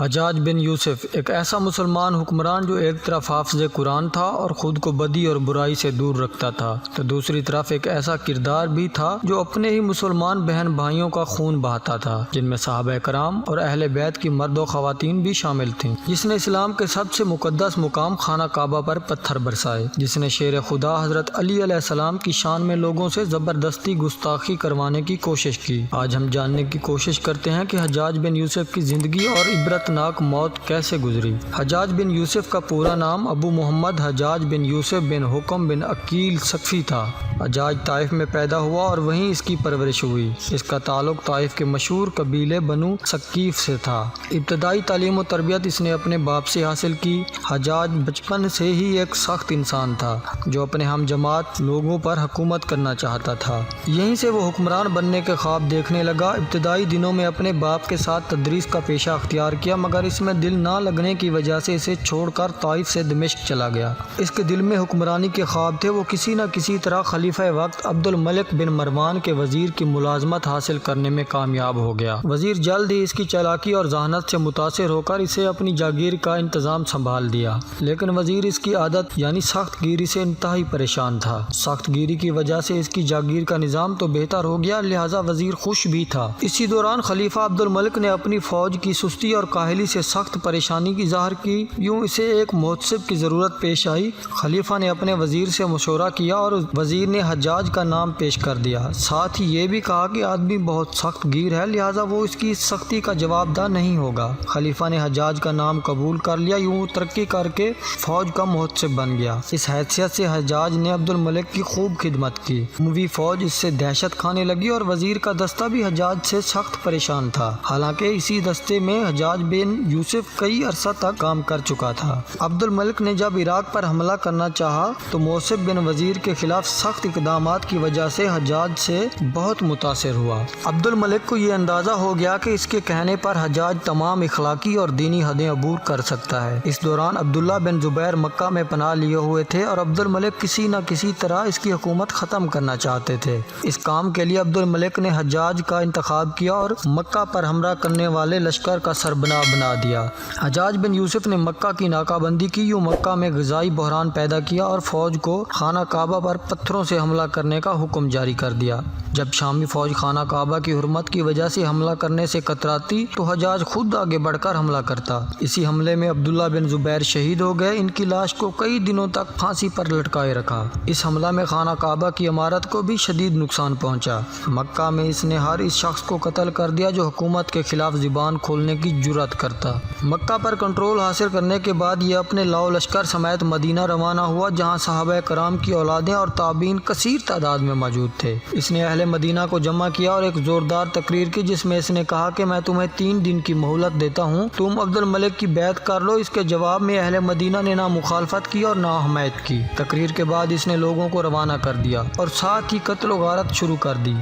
حجاج بن یوسف ایک ایسا مسلمان حکمران جو ایک طرف حافظ قرآن تھا اور خود کو بدی اور برائی سے دور رکھتا تھا، تو دوسری طرف ایک ایسا کردار بھی تھا جو اپنے ہی مسلمان بہن بھائیوں کا خون بہاتا تھا، جن میں صحابہ کرام اور اہل بیت کی مرد و خواتین بھی شامل تھیں، جس نے اسلام کے سب سے مقدس مقام خانہ کعبہ پر پتھر برسائے، جس نے شیر خدا حضرت علی علیہ السلام کی شان میں لوگوں سے زبردستی گستاخی کروانے کی کوشش کی۔ آج ہم جاننے کی کوشش کرتے ہیں کہ حجاج بن یوسف کی زندگی اور عبرتناک موت کیسے گزری۔ حجاج بن یوسف کا پورا نام ابو محمد حجاج بن یوسف بن حکم بن عقیل ثقفی تھا۔ حجاج طائف میں پیدا ہوا اور وہیں اس کی پرورش ہوئی۔ اس کا تعلق طائف کے مشہور قبیلے بنو ثقیف سے تھا۔ ابتدائی تعلیم و تربیت اس نے اپنے باپ سے حاصل کی۔ حجاج بچپن سے ہی ایک سخت انسان تھا جو اپنے ہم جماعت لوگوں پر حکومت کرنا چاہتا تھا۔ یہیں سے وہ حکمران بننے کے خواب دیکھنے لگا۔ ابتدائی دنوں میں اپنے باپ کے ساتھ تدریس کا پیشہ اختیار کیا، مگر اس میں دل نہ لگنے کی وجہ سے اسے چھوڑ کر طائف سے دمشق چلا گیا۔ اس کے دل میں حکمرانی کے خواب تھے۔ وہ کسی نہ کسی طرح خلیفہ وقت عبد الملک بن مروان کے وزیر کی ملازمت حاصل کرنے میں کامیاب ہو گیا۔ وزیر جلد ہی اس کی چالاکی اور ذہانت سے متاثر ہو کر اسے اپنی جاگیر کا انتظام سنبھال دیا، لیکن وزیر اس کی عادت یعنی سخت گیری سے انتہائی پریشان تھا۔ سخت گیری کی وجہ سے اس کی جاگیر کا نظام تو بہتر ہو گیا، لہٰذا وزیر خوش بھی تھا۔ اسی دوران خلیفہ عبد الملک نے اپنی فوج کی سستی اور کاہلی سے سخت پریشانی کی ظاہر کی۔ یوں اسے ایک محتسب کی ضرورت پیش آئی۔ خلیفہ نے اپنے وزیر سے مشورہ کیا اور وزیر نے حجاج کا نام پیش کر دیا۔ ساتھ ہی یہ بھی کہا کہ آدمی بہت سخت گیر ہے، لہٰذا وہ اس کی سختی کا جواب دہ نہیں ہوگا۔ خلیفہ نے حجاج کا نام قبول کر لیا۔ یوں ترقی کر کے فوج کا محتسب بن گیا۔ اس حیثیت سے حجاج نے عبد الملک کی خوب خدمت کی۔ اموی فوج اس سے دہشت کھانے لگی اور وزیر کا دستہ بھی حجاج سے سخت پریشان تھا، حالانکہ اسی دستے میں حجاج بن یوسف کئی عرصہ تک کام کر چکا تھا۔ عبد الملک نے جب عراق پر حملہ کرنا چاہا تو محتسب بن وزیر کے خلاف سخت اقدامات کی وجہ سے حجاج سے بہت متاثر ہوا۔ عبد الملک کو یہ اندازہ ہو گیا کہ اس کے کہنے پر حجاج تمام اخلاقی اور دینی حدیں عبور کر سکتا ہے۔ اس دوران عبداللہ بن زبیر مکہ میں پناہ لیے ہوئے تھے اور عبد الملک کسی نہ کسی طرح اس کی حکومت ختم کرنا چاہتے تھے۔ اس کام کے لیے عبد الملک نے حجاج کا انتخاب کیا اور مکہ پر حملہ کرنے والے لشکر کا سربراہ بنا دیا۔ حجاج بن یوسف نے مکہ کی ناکہ بندی کی، یوں مکہ میں غذائی بحران پیدا کیا اور فوج کو خانہ کعبہ پر پتھروں سے حملہ کرنے کا حکم جاری کر دیا۔ جب شامی فوج خانہ کعبہ کی حرمت کی وجہ سے حملہ کرنے سے کتراتی تو حجاج خود آگے بڑھ کر حملہ کرتا۔ اسی حملے میں عبداللہ بن زبیر شہید ہو گئے۔ ان کی لاش کو کئی دنوں تک پھانسی پر لٹکائے رکھا۔ اس حملہ میں خانہ کعبہ کی عمارت کو بھی شدید نقصان پہنچا۔ مکہ میں اس نے ہر اس شخص کو قتل کر دیا جو حکومت کے خلاف زبان کھولنے کی جرأت کرتا۔ مکہ پر کنٹرول حاصل کرنے کے بعد یہ اپنے لاؤ لشکر سمیت مدینہ روانہ ہوا، جہاں صحابہ کرام کی اولادیں اور تابعین کثیر تعداد میں موجود تھے۔ اس نے اہل مدینہ کو جمع کیا اور ایک زوردار تقریر کی، جس میں اس نے کہا کہ میں تمہیں 3 دن کی مہلت دیتا ہوں، تم عبد الملک کی بیعت کر لو۔ اس کے جواب میں اہل مدینہ نے نہ مخالفت کی اور نہ حمایت کی۔ تقریر کے بعد اس نے لوگوں کو روانہ کر دیا اور ساتھ ہی قتل و غارت شروع کر دی۔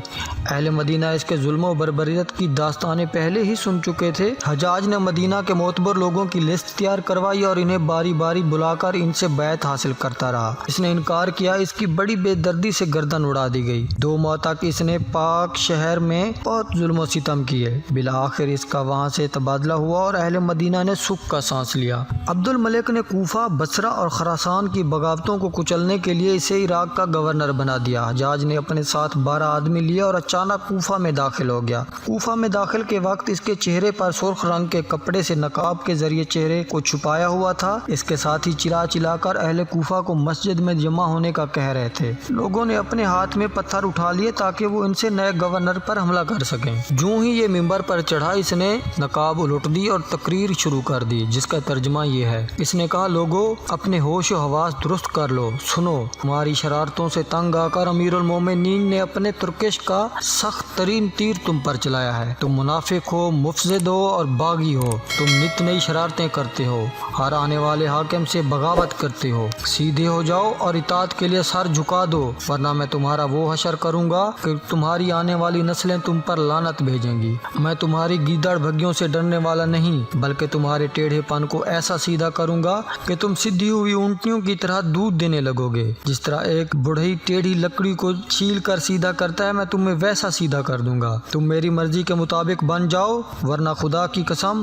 اہل مدینہ اس کے ظلم و بربریت کی داستانیں پہلے ہی سن چکے تھے۔ حجاج نے مدینہ کے معتبر لوگوں کی لسٹ تیار کروائی اور انہیں باری باری بلا کر ان سے بیعت حاصل کرتا رہا۔ اس نے انکار کیا، اس کی بڑی بے دردی سے گردن اڑا دی گئی۔ 2 ماہ تک اس نے پاک شہر میں بہت ظلم و ستم کیے۔ بالآخر اس کا وہاں سے تبادلہ ہوا اور اہل مدینہ نے سکھ کا سانس لیا۔ عبد الملک نے کوفہ، بصرہ اور خراسان کی بغاوتوں کو کچلنے کے لیے اسے عراق کا گورنر بنا دیا۔ حجاج نے اپنے ساتھ 12 آدمی لیے اور اچانک کوفہ میں داخل ہو گیا۔ کوفہ میں داخل کے وقت اس کے چہرے پر سرخ رنگ کے کپڑے سے نقاب کے ذریعے چہرے کو چھپایا ہوا تھا۔ اس کے ساتھ ہی چلا چلا کر اہل کوفہ کو مسجد میں جمع ہونے کا کہہ رہے تھے۔ لوگوں نے اپنے ہاتھ میں پتھر اٹھا لیے تاکہ وہ ان سے نئے گورنر پر حملہ کر سکیں۔ جوں ہی یہ منبر پر چڑھا، اس نے نقاب الٹ دی اور تقریر شروع کر دی، جس کا ترجمہ یہ ہے۔ اس نے کہا، لوگو اپنے ہوش و حواس درست کر لو، سنو، تمہاری شرارتوں سے تنگ آ کر امیر المومنین نے اپنے ترکش کا سخت ترین تیر تم پر چلایا ہے۔ تم منافق ہو، مفسد ہو اور باغی ہو۔ تم نت نئی شرارتیں کرتے ہو، ہر آنے والے حاکم سے بغاوت کرتے ہو۔ سیدھے ہو جاؤ اور اطاعت کے لیے سر جھکا دو، ورنہ میں تمہارا وہ حشر کروں گا کہ تمہاری آنے والی نسلیں تم پر لعنت بھیجیں گی۔ میں تمہاری گیدڑ بھگیوں سے ڈرنے والا نہیں، بلکہ تمہارے ٹیڑھے پن کو ایسا سیدھا کروں گا کہ تم سدھی ہوئی اونٹنیوں کی طرح دودھ دینے لگو گے۔ جس طرح ایک بڑھئی ٹیڑھی لکڑی کو چھیل کر سیدھا کرتا ہے، میں تمہیں ویسا سیدھا کر دوں گا۔ تم میری مرضی کے مطابق بن جاؤ، ورنہ خدا کی قسم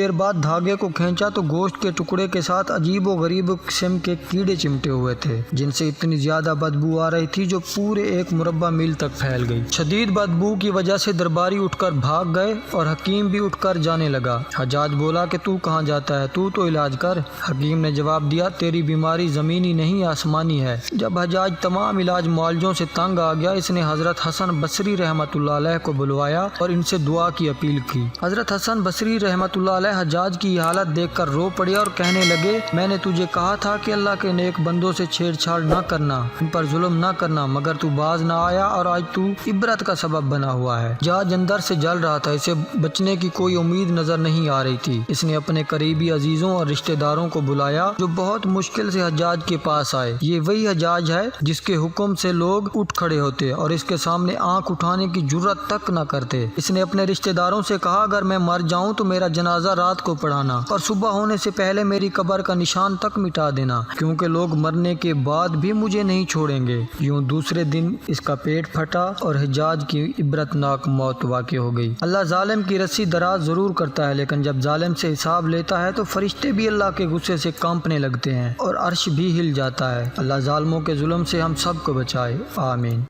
دیر بعد دھاگے کو کھینچا تو گوشت کے ٹکڑے کے ساتھ عجیب و غریب قسم کے کیڑے چمٹے ہوئے تھے، جن سے اتنی زیادہ بدبو آ رہی تھی جو پورے 1 مربع میل تک پھیل گئی۔ شدید بدبو کی وجہ سے درباری اٹھ کر بھاگ گئے اور حکیم بھی اٹھ کر جانے لگا۔ حجاج بولا کہ تو کہاں جاتا ہے، تو علاج کر۔ حکیم نے جواب دیا، تیری بیماری زمینی نہیں آسمانی ہے۔ جب حجاج تمام علاج معالجوں سے تنگ آ گیا، اس نے حضرت حسن بصری رحمۃ اللہ علیہ کو بلوایا اور ان سے دعا کی اپیل کی۔ حضرت حسن بصری رحمۃ اللہ علیہ حجاج کی یہ حالت دیکھ کر رو پڑے اور کہنے لگے، میں نے تجھے کہا تھا کہ اللہ کے نیک بندوں سے چھیڑ چھاڑ نہ کرنا، ان پر ظلم نہ کرنا، مگر تو باز نہ آیا اور آج تو عبرت کا سبب بنا ہوا ہے۔ حجاج اندر سے جل رہا تھا، اسے بچنے کی کوئی امید نظر نہیں آ رہی تھی۔ اس نے اپنے قریبی عزیزوں اور رشتہ داروں کو بلایا جو بہت مشکل سے حجاج کے پاس آئے۔ یہ وہی حجاج ہے جس کے حکم سے لوگ اٹھ کھڑے ہوتے اور اس کے سامنے آنکھ اٹھانے کی جرت تک نہ کرتے۔ اس نے اپنے رشتہ داروں سے کہا، اگر میں مر جاؤں تو میرا جنازہ رات کو پڑھانا اور صبح ہونے سے پہلے میری قبر کا نشان تک مٹا دینا، کیونکہ لوگ مرنے کے بعد بھی مجھے نہیں چھوڑیں گے۔ یوں دوسرے دن اس کا پیٹ پھٹا اور حجاج کی عبرتناک موت واقع ہو گئی۔ اللہ ظالم کی رسی دراز ضرور کرتا ہے، لیکن جب ظالم سے حساب لیتا ہے تو فرشتے بھی اللہ کے غصے سے کانپنے لگتے ہیں اور عرش بھی ہل جاتا ہے۔ اللہ ظالموں کے ظلم سے ہم سب کو بچائے، آمین۔